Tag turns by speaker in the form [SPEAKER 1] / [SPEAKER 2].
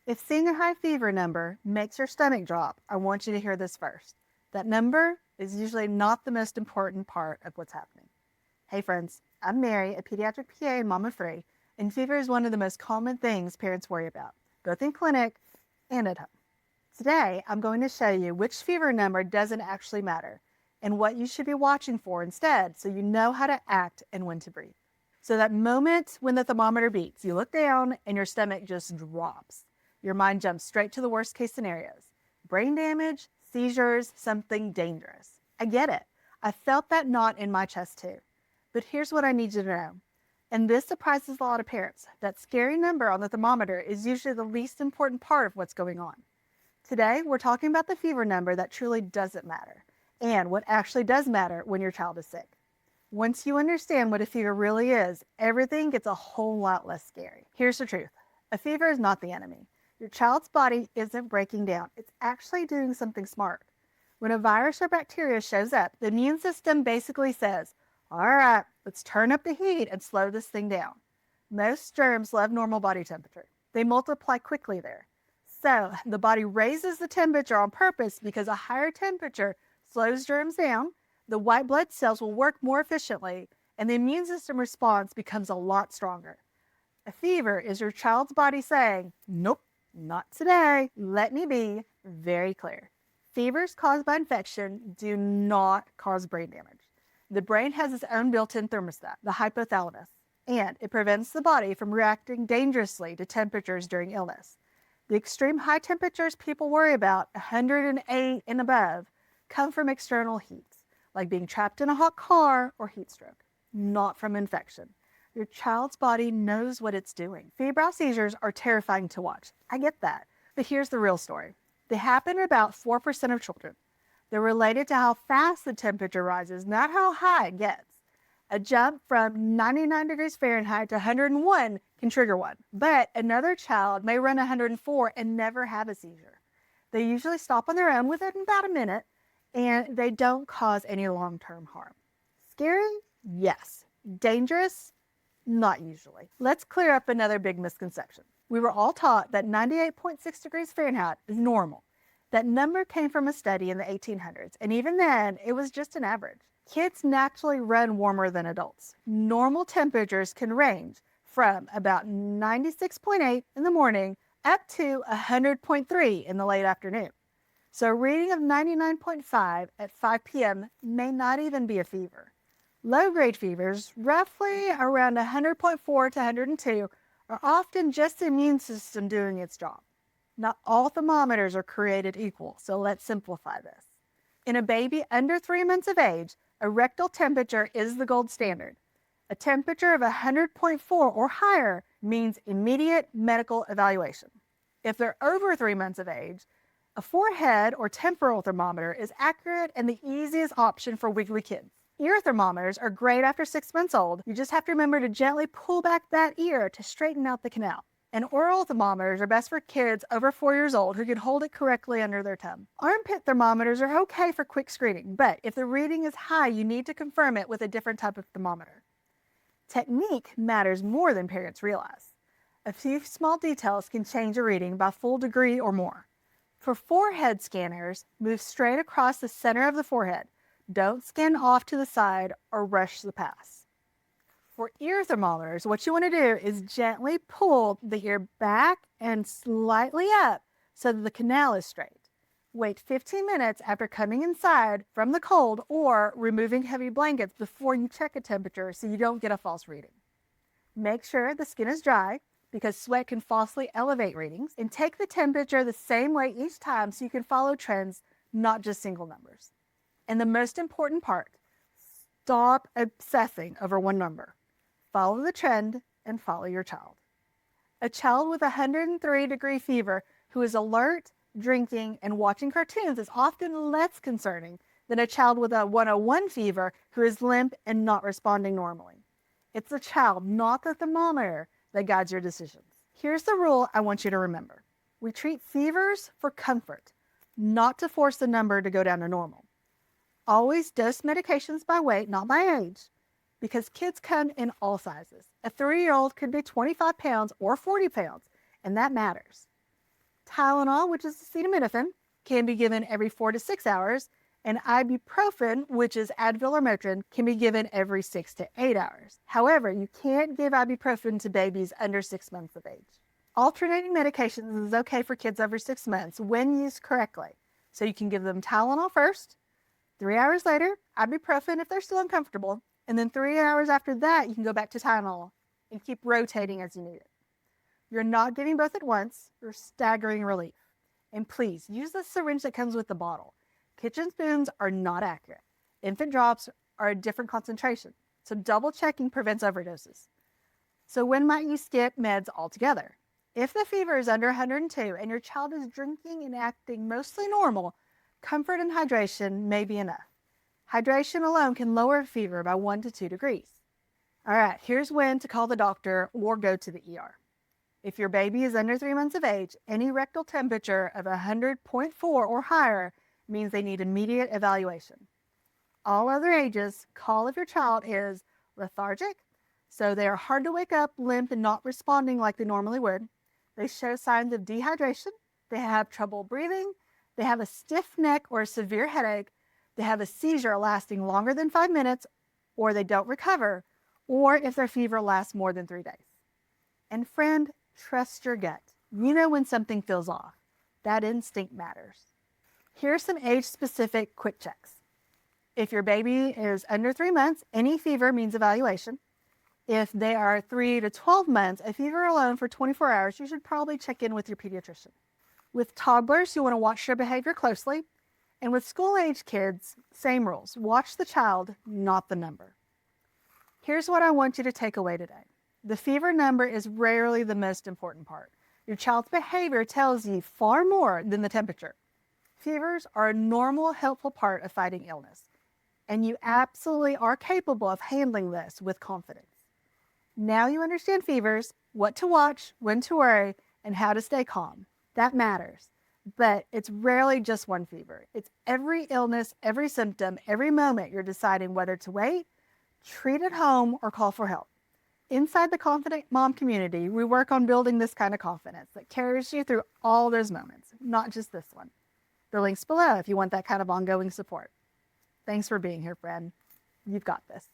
[SPEAKER 1] If seeing a high fever number makes your stomach drop, I want you to hear this first. That number is usually not the most important part of what's happening. Hey friends, I'm Mary, a pediatric PA and mom of three, and fever is one of the most common things parents worry about, both in clinic and at home. Today, I'm going to show you which fever number doesn't actually matter and what you should be watching for instead so you know how to act and when to breathe. So that moment when the thermometer beeps, you look down and your stomach just drops. Your mind jumps straight to the worst case scenarios. Brain damage, seizures, something dangerous. I get it. I felt that knot in my chest too. But here's what I need you to know. And this surprises a lot of parents. That scary number on the thermometer is usually the least important part of what's going on. Today, we're talking about the fever number that truly doesn't matter and what actually does matter when your child is sick. Once you understand what a fever really is, everything gets a whole lot less scary. Here's the truth. A fever is not the enemy. Your child's body isn't breaking down. It's actually doing something smart. When a virus or bacteria shows up, the immune system basically says, all right, let's turn up the heat and slow this thing down. Most germs love normal body temperature. They multiply quickly there. So the body raises the temperature on purpose because a higher temperature slows germs down, the white blood cells will work more efficiently, and the immune system response becomes a lot stronger. A fever is your child's body saying, nope, not today, let me be very clear. Fevers caused by infection do not cause brain damage. The brain has its own built-in thermostat, the hypothalamus, and it prevents the body from reacting dangerously to temperatures during illness. The extreme high temperatures people worry about, 108 and above, come from external heat, like being trapped in a hot car or heat stroke, not from infection. Your child's body knows what it's doing. Febrile seizures are terrifying to watch. I get that. But here's the real story. They happen in about 4% of children. They're related to how fast the temperature rises, not how high it gets. A jump from 99 degrees Fahrenheit to 101 can trigger one, but another child may run 104 and never have a seizure. They usually stop on their own within about a minute, and they don't cause any long-term harm. Scary? Yes. Dangerous? Not usually. Let's clear up another big misconception. We were all taught that 98.6 degrees Fahrenheit is normal. That number came from a study in the 1800s, and even then, it was just an average. Kids naturally run warmer than adults. Normal temperatures can range from about 96.8 in the morning up to 100.3 in the late afternoon. So a reading of 99.5 at 5 p.m. may not even be a fever. Low-grade fevers, roughly around 100.4 to 102, are often just the immune system doing its job. Not all thermometers are created equal, so let's simplify this. In a baby under 3 months of age, a rectal temperature is the gold standard. A temperature of 100.4 or higher means immediate medical evaluation. If they're over 3 months of age, a forehead or temporal thermometer is accurate and the easiest option for wiggly kids. Ear thermometers are great after 6 months old. You just have to remember to gently pull back that ear to straighten out the canal. And oral thermometers are best for kids over 4 years old who can hold it correctly under their tongue. Armpit thermometers are okay for quick screening, but if the reading is high, you need to confirm it with a different type of thermometer. Technique matters more than parents realize. A few small details can change a reading by a full degree or more. For forehead scanners, move straight across the center of the forehead. Don't scan off to the side or rush the pass. For ear thermometers, what you want to do is gently pull the ear back and slightly up so that the canal is straight. Wait 15 minutes after coming inside from the cold or removing heavy blankets before you check a temperature so you don't get a false reading. Make sure the skin is dry because sweat can falsely elevate readings, and take the temperature the same way each time so you can follow trends, not just single numbers. And the most important part, stop obsessing over one number. Follow the trend and follow your child. A child with 103-degree fever who is alert, drinking, and watching cartoons is often less concerning than a child with a 101 fever who is limp and not responding normally. It's the child, not the thermometer, that guides your decisions. Here's the rule I want you to remember. We treat fevers for comfort, not to force the number to go down to normal. Always dose medications by weight, not by age, because kids come in all sizes. A 3-year-old could be 25 pounds or 40 pounds, and that matters. Tylenol, which is acetaminophen, can be given every 4 to 6 hours, and ibuprofen, which is Advil or Motrin, can be given every 6 to 8 hours. However, you can't give ibuprofen to babies under 6 months of age. Alternating medications is okay for kids over 6 months when used correctly. So you can give them Tylenol first, 3 hours later, ibuprofen if they're still uncomfortable, and then 3 hours after that, you can go back to Tylenol and keep rotating as you need it. You're not giving both at once, you're staggering relief. And please, use the syringe that comes with the bottle. Kitchen spoons are not accurate. Infant drops are a different concentration, so double checking prevents overdoses. So when might you skip meds altogether? If the fever is under 102 and your child is drinking and acting mostly normal, comfort and hydration may be enough. Hydration alone can lower fever by 1 to 2 degrees. All right, here's when to call the doctor or go to the ER. If your baby is under 3 months of age, any rectal temperature of 100.4 or higher means they need immediate evaluation. All other ages, call if your child is lethargic, so they are hard to wake up, limp, and not responding like they normally would. They show signs of dehydration, they have trouble breathing, they have a stiff neck or a severe headache, they have a seizure lasting longer than 5 minutes, or they don't recover, or if their fever lasts more than 3 days. And friend, trust your gut. You know when something feels off. That instinct matters. Here are some age-specific quick checks. If your baby is under 3 months, any fever means evaluation. If they are 3 to 12 months, a fever alone for 24 hours, you should probably check in with your pediatrician. With toddlers, you want to watch their behavior closely. And with school-age kids, same rules. Watch the child, not the number. Here's what I want you to take away today. The fever number is rarely the most important part. Your child's behavior tells you far more than the temperature. Fevers are a normal, helpful part of fighting illness. And you absolutely are capable of handling this with confidence. Now you understand fevers, what to watch, when to worry, and how to stay calm. That matters. But it's rarely just one fever. It's every illness, every symptom, every moment you're deciding whether to wait, treat at home, or call for help. Inside the Confident Mom community, we work on building this kind of confidence that carries you through all those moments, not just this one. The link's below if you want that kind of ongoing support. Thanks for being here, friend. You've got this.